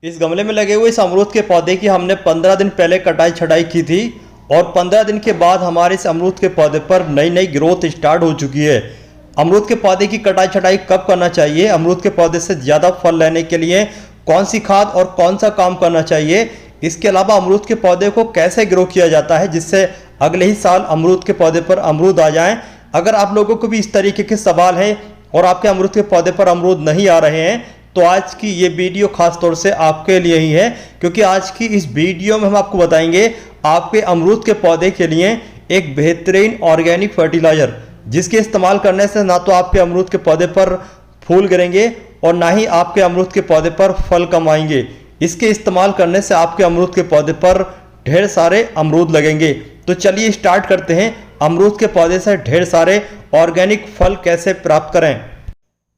इस गमले में लगे हुए इस अमरूद के पौधे की हमने 15 दिन पहले कटाई छटाई की थी और 15 दिन के बाद हमारे इस अमरूद के पौधे पर नई नई ग्रोथ स्टार्ट हो चुकी है। अमरूद के पौधे की कटाई छटाई कब करना चाहिए, अमरूद के पौधे से ज़्यादा फल लेने के लिए कौन सी खाद और कौन सा काम करना चाहिए, इसके अलावा अमरूद के पौधे को कैसे ग्रो किया जाता है जिससे अगले ही साल अमरूद के पौधे पर अमरूद आ जाएं। अगर आप लोगों को भी इस तरीके के सवाल हैं और आपके अमरूद के पौधे पर अमरूद नहीं आ रहे हैं तो आज की ये वीडियो खास तौर से आपके लिए ही है, क्योंकि आज की इस वीडियो में हम आपको बताएंगे आपके अमरूद के पौधे के लिए एक बेहतरीन ऑर्गेनिक फर्टिलाइजर जिसके इस्तेमाल करने से ना तो आपके अमरूद के पौधे पर फूल गिरेंगे और ना ही आपके अमरूद के पौधे पर फल कम आएंगे। इसके इस्तेमाल करने से आपके अमरूद के पौधे पर ढेर सारे अमरूद लगेंगे। तो चलिए स्टार्ट करते हैं, अमरूद के पौधे से ढेर सारे ऑर्गेनिक फल कैसे प्राप्त करें।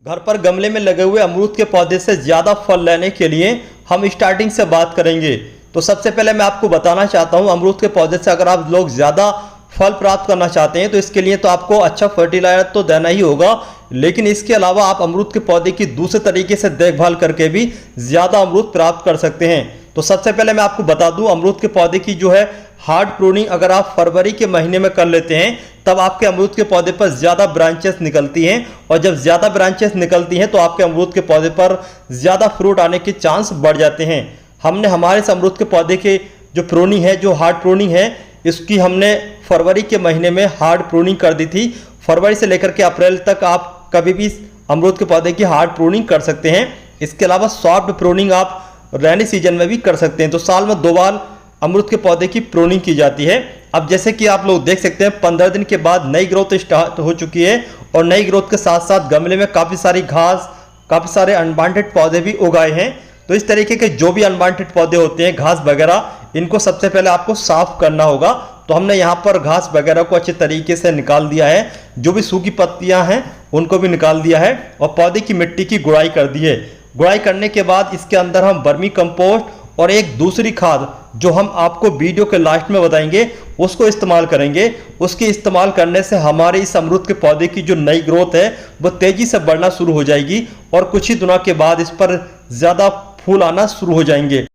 घर पर गमले में लगे हुए अमरूद के पौधे से ज़्यादा फल लेने के लिए हम स्टार्टिंग से बात करेंगे। तो सबसे पहले मैं आपको बताना चाहता हूं, अमरूद के पौधे से अगर आप लोग ज़्यादा फल प्राप्त करना चाहते हैं तो इसके लिए तो आपको अच्छा फर्टिलाइजर तो देना ही होगा, लेकिन इसके अलावा आप अमरूद के पौधे की दूसरे तरीके से देखभाल करके भी ज़्यादा अमरूद प्राप्त कर सकते हैं। तो सबसे पहले मैं आपको बता दूं, अमरूद के पौधे की जो है हार्ड प्रूनिंग अगर आप फरवरी के महीने में कर लेते हैं तब आपके अमरूद के पौधे पर ज़्यादा ब्रांचेस निकलती हैं और जब ज़्यादा ब्रांचेस निकलती हैं तो आपके अमरूद के पौधे पर ज़्यादा फ्रूट आने के चांस बढ़ जाते हैं। हमने हमारे इस अमरूद के पौधे के जो प्रूनिंग है, जो हार्ड प्रूनिंग है, इसकी हमने फरवरी के महीने में हार्ड प्रूनिंग कर दी थी। फरवरी से लेकर के अप्रैल तक आप कभी भी अमरूद के पौधे की हार्ड प्रूनिंग कर सकते हैं। इसके अलावा सॉफ्ट प्रूनिंग आप रेनी सीजन में भी कर सकते हैं। तो साल में 2 बार अमरूद के पौधे की प्रूनिंग की जाती है। अब जैसे कि आप लोग देख सकते हैं 15 दिन के बाद नई ग्रोथ स्टार्ट हो चुकी है और नई ग्रोथ के साथ साथ गमले में काफ़ी सारी घास, काफ़ी सारे अनवांटेड पौधे भी उगाए हैं। तो इस तरीके के जो भी अनवांटेड पौधे होते हैं, घास वगैरह, इनको सबसे पहले आपको साफ करना होगा। तो हमने यहाँ पर घास वगैरह को अच्छे तरीके से निकाल दिया है, जो भी सूखी पत्तियाँ हैं उनको भी निकाल दिया है और पौधे की मिट्टी की गुड़ाई कर दी है। गुड़ाई करने के बाद इसके अंदर हम वर्मी कंपोस्ट और एक दूसरी खाद जो हम आपको वीडियो के लास्ट में बताएंगे उसको इस्तेमाल करेंगे। उसके इस्तेमाल करने से हमारे इस अमरूद के पौधे की जो नई ग्रोथ है वो तेजी से बढ़ना शुरू हो जाएगी और कुछ ही दिनों के बाद इस पर ज़्यादा फूल आना शुरू हो जाएंगे।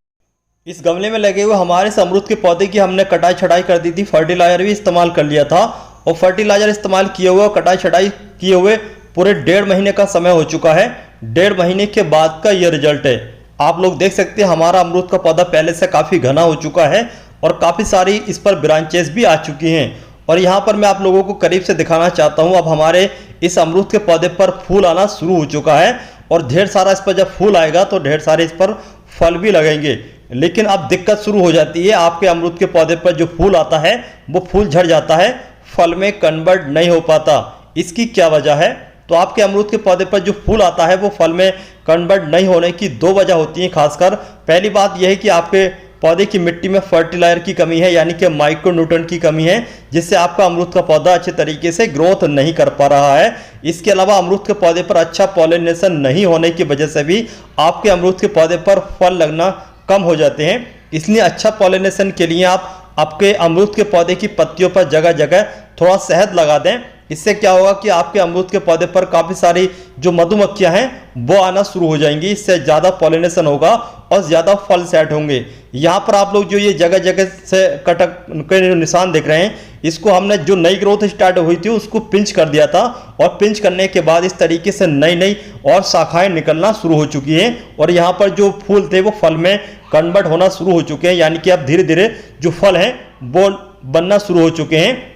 इस गमले में लगे हुए हमारे इस अमरूद के पौधे की हमने कटाई छटाई कर दी थी, फर्टिलाइजर भी इस्तेमाल कर लिया था और फर्टिलाइजर इस्तेमाल किए हुए और कटाई छटाई किए हुए पूरे 1.5 महीने का समय हो चुका है। 1.5 महीने के बाद का ये रिजल्ट है। आप लोग देख सकते हैं हमारा अमरूद का पौधा पहले से काफ़ी घना हो चुका है और काफ़ी सारी इस पर ब्रांचेस भी आ चुकी हैं। और यहाँ पर मैं आप लोगों को करीब से दिखाना चाहता हूँ, अब हमारे इस अमरूद के पौधे पर फूल आना शुरू हो चुका है और ढेर सारा इस पर जब फूल आएगा तो ढेर सारे इस पर फल भी लगेंगे। लेकिन अब दिक्कत शुरू हो जाती है, आपके अमरूद के पौधे पर जो फूल आता है वो फूल झड़ जाता है, फल में कन्वर्ट नहीं हो पाता। इसकी क्या वजह है? तो आपके अमरूद के पौधे पर जो फूल आता है वो फल में कन्वर्ट नहीं होने की 2 वजह होती हैं खासकर। पहली बात यह है कि आपके पौधे की मिट्टी में फर्टिलाइजर की कमी है, यानी कि माइक्रोन्यूट्रिएंट की कमी है, जिससे आपका अमरूद का पौधा अच्छे तरीके से ग्रोथ नहीं कर पा रहा है। इसके अलावा अमरूद के पौधे पर अच्छा पॉलिनेशन नहीं होने की वजह से भी आपके अमरूद के पौधे पर फल लगना कम हो जाते हैं। इसलिए अच्छा पॉलिनेशन के लिए आप आपके अमरूद के पौधे की पत्तियों पर जगह जगह थोड़ा शहद लगा दें। इससे क्या होगा कि आपके अमरूद के पौधे पर काफ़ी सारी जो मधुमक्खियां हैं वो आना शुरू हो जाएंगी। इससे ज़्यादा पॉलिनेशन होगा और ज़्यादा फल सेट होंगे। यहाँ पर आप लोग जो ये जगह जगह से कटक के निशान देख रहे हैं, इसको हमने जो नई ग्रोथ स्टार्ट हुई थी उसको पिंच कर दिया था और पिंच करने के बाद इस तरीके से नई नई और शाखाएं निकलना शुरू हो चुकी हैं और यहाँ पर जो फूल थे वो फल में कन्वर्ट होना शुरू हो चुके हैं, यानी कि अब धीरे धीरे जो फल हैं वो बनना शुरू हो चुके हैं।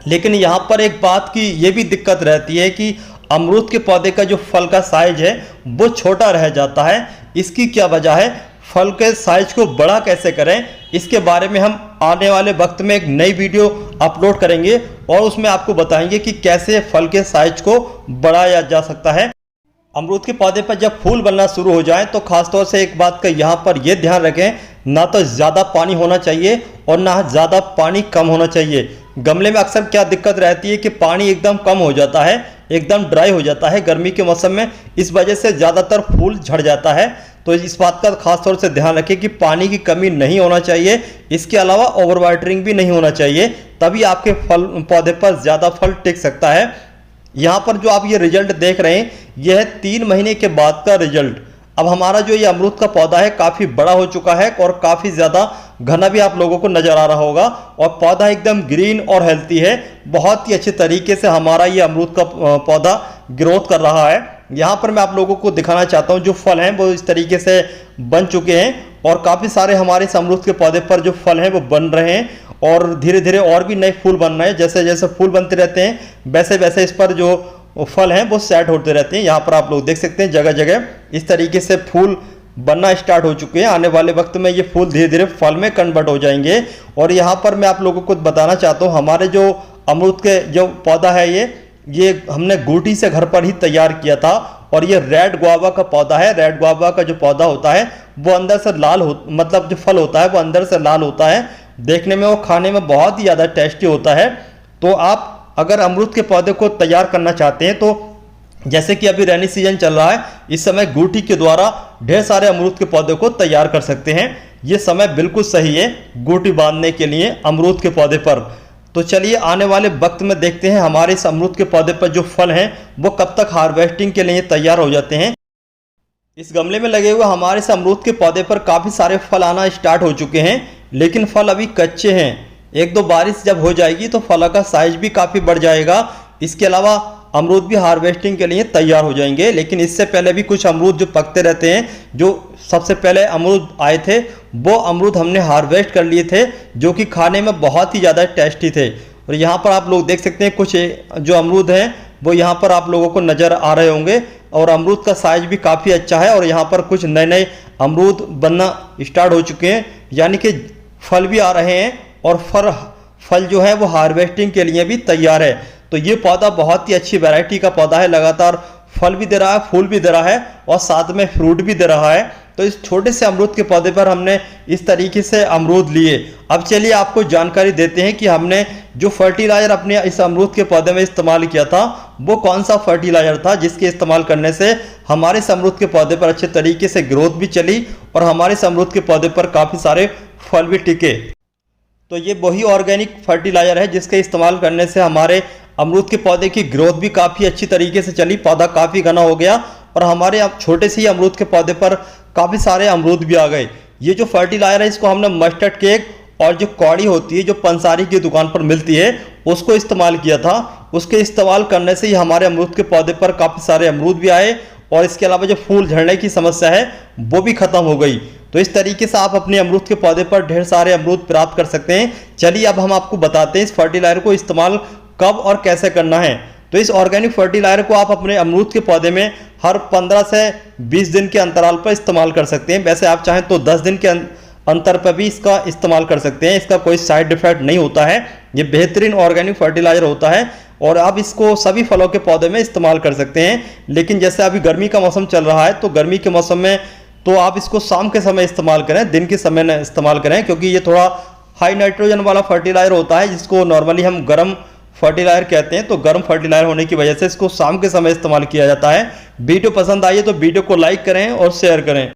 लेकिन यहाँ पर एक बात की ये भी दिक्कत रहती है कि अमरूद के पौधे का जो फल का साइज है वो छोटा रह जाता है। इसकी क्या वजह है? फल के साइज को बड़ा कैसे करें, इसके बारे में हम आने वाले वक्त में एक नई वीडियो अपलोड करेंगे और उसमें आपको बताएंगे कि कैसे फल के साइज को बढ़ाया जा सकता है। अमरूद के पौधे पर जब फूल बनना शुरू हो जाए तो खासतौर से एक बात का यहाँ पर यह ध्यान रखें, ना तो ज़्यादा पानी होना चाहिए और ना ज़्यादा पानी कम होना चाहिए। गमले में अक्सर क्या दिक्कत रहती है कि पानी एकदम कम हो जाता है, एकदम ड्राई हो जाता है गर्मी के मौसम में, इस वजह से ज़्यादातर फूल झड़ जाता है। तो इस बात का खास तौर से ध्यान रखें कि पानी की कमी नहीं होना चाहिए। इसके अलावा ओवर वाटरिंग भी नहीं होना चाहिए, तभी आपके पौधे पर ज़्यादा फल टिक सकता है। यहाँ पर जो आप ये रिजल्ट देख रहे हैं, यह है 3 महीने के बाद का रिजल्ट। अब हमारा जो ये अमरूद का पौधा है काफ़ी बड़ा हो चुका है और काफ़ी ज़्यादा घना भी आप लोगों को नज़र आ रहा होगा और पौधा एकदम ग्रीन और हेल्थी है। बहुत ही अच्छे तरीके से हमारा ये अमरूद का पौधा ग्रोथ कर रहा है। यहाँ पर मैं आप लोगों को दिखाना चाहता हूँ जो फल हैं वो इस तरीके से बन चुके हैं और काफ़ी सारे हमारे इस अमरूद के पौधे पर जो फल हैं वो बन रहे हैं और धीरे धीरे और भी नए फूल बन रहे हैं। जैसे जैसे फूल बनते रहते हैं वैसे वैसे इस पर जो फल हैं वो सेट होते रहते हैं। यहाँ पर आप लोग देख सकते हैं जगह जगह इस तरीके से फूल बनना स्टार्ट हो चुके हैं। आने वाले वक्त में ये फूल धीरे धीरे फल में कन्वर्ट हो जाएंगे। और यहाँ पर मैं आप लोगों को बताना चाहता हूँ हमारे जो अमरूद के जो पौधा है ये हमने गूटी से घर पर ही तैयार किया था और ये रेड गुआवा का पौधा है। रेड गुआवा का जो पौधा होता है वो अंदर से लाल मतलब जो फल होता है वो अंदर से लाल होता है। देखने में वो खाने में बहुत ही ज़्यादा टेस्टी होता है। तो आप अगर अमरूद के पौधे को तैयार करना चाहते हैं तो जैसे कि अभी रेनी सीजन चल रहा है, इस समय गूटी के द्वारा ढेर सारे अमरूद के पौधे को तैयार कर सकते हैं। ये समय बिल्कुल सही है गूटी बांधने के लिए अमरूद के पौधे पर। तो चलिए आने वाले वक्त में देखते हैं हमारे इस अमरूद के पौधे पर जो फल हैं वो कब तक हार्वेस्टिंग के लिए तैयार हो जाते हैं। इस गमले में लगे हुए हमारे इस अमरूद के पौधे पर काफ़ी सारे फल आना स्टार्ट हो चुके हैं, लेकिन फल अभी कच्चे हैं। एक दो बारिश जब हो जाएगी तो फल का साइज भी काफ़ी बढ़ जाएगा। इसके अलावा अमरूद भी हार्वेस्टिंग के लिए तैयार हो जाएंगे, लेकिन इससे पहले भी कुछ अमरूद जो पकते रहते हैं, जो सबसे पहले अमरूद आए थे वो अमरूद हमने हार्वेस्ट कर लिए थे जो कि खाने में बहुत ही ज़्यादा टेस्टी थे। और यहाँ पर आप लोग देख सकते हैं कुछ जो अमरूद हैं वो यहाँ पर आप लोगों को नज़र आ रहे होंगे और अमरूद का साइज भी काफ़ी अच्छा है। और यहाँ पर कुछ नए नए अमरूद बनना स्टार्ट हो चुके हैं, यानी कि फल भी आ रहे हैं और फल जो है वो हार्वेस्टिंग के लिए भी तैयार है। तो ये पौधा बहुत ही अच्छी वैरायटी का पौधा है, लगातार फल भी दे रहा है, फूल भी दे रहा है और साथ में फ्रूट भी दे रहा है। तो इस छोटे से अमरूद के पौधे पर हमने इस तरीके से अमरूद लिए। अब चलिए आपको जानकारी देते हैं कि हमने जो फर्टिलाइज़र अपने इस अमरूद के पौधे में इस्तेमाल किया था वो कौन सा फर्टिलाइज़र था जिसके इस्तेमाल करने से हमारे इस अमरूद के पौधे पर अच्छे तरीके से ग्रोथ भी चली और हमारे इस अमरूद के पौधे पर काफ़ी सारे फल भी टिके। तो ये वही ऑर्गेनिक फर्टिलाइज़र है जिसके इस्तेमाल करने से हमारे अमरूद के पौधे की ग्रोथ भी काफ़ी अच्छी तरीके से चली, पौधा काफ़ी घना हो गया और हमारे अब छोटे से ही अमरूद के पौधे पर काफ़ी सारे अमरूद भी आ गए। ये जो फर्टिलाइज़र है इसको हमने मस्टर्ड केक और जो कौड़ी होती है जो पंसारी की दुकान पर मिलती है उसको इस्तेमाल किया था। उसके इस्तेमाल करने से ही हमारे अमरूद के पौधे पर काफ़ी सारे अमरूद भी आए और इसके अलावा जो फूल झड़ने की समस्या है वो भी ख़त्म हो गई। तो इस तरीके से आप अपने अमरूद के पौधे पर ढेर सारे अमरूद प्राप्त कर सकते हैं। चलिए अब हम आपको बताते हैं इस फर्टिलाइज़र को इस्तेमाल कब और कैसे करना है। तो इस ऑर्गेनिक फर्टिलाइज़र को आप अपने अमरूद के पौधे में हर 15 से 20 दिन के अंतराल पर इस्तेमाल कर सकते हैं। वैसे आप चाहें तो 10 दिन के अंतर पर भी इसका इस्तेमाल कर सकते हैं। इसका कोई साइड इफेक्ट नहीं होता है। ये बेहतरीन ऑर्गेनिक फर्टिलाइज़र होता है और आप इसको सभी फलों के पौधे में इस्तेमाल कर सकते हैं। लेकिन जैसे अभी गर्मी का मौसम चल रहा है तो गर्मी के मौसम में तो आप इसको शाम के समय इस्तेमाल करें, दिन के समय न इस्तेमाल करें, क्योंकि ये थोड़ा हाई नाइट्रोजन वाला फर्टिलाइज़र होता है जिसको नॉर्मली हम गर्म फर्टिलाइज़र कहते हैं। तो गर्म फर्टिलाइज़र होने की वजह से इसको शाम के समय इस्तेमाल किया जाता है। वीडियो पसंद आई है तो वीडियो को लाइक करें और शेयर करें।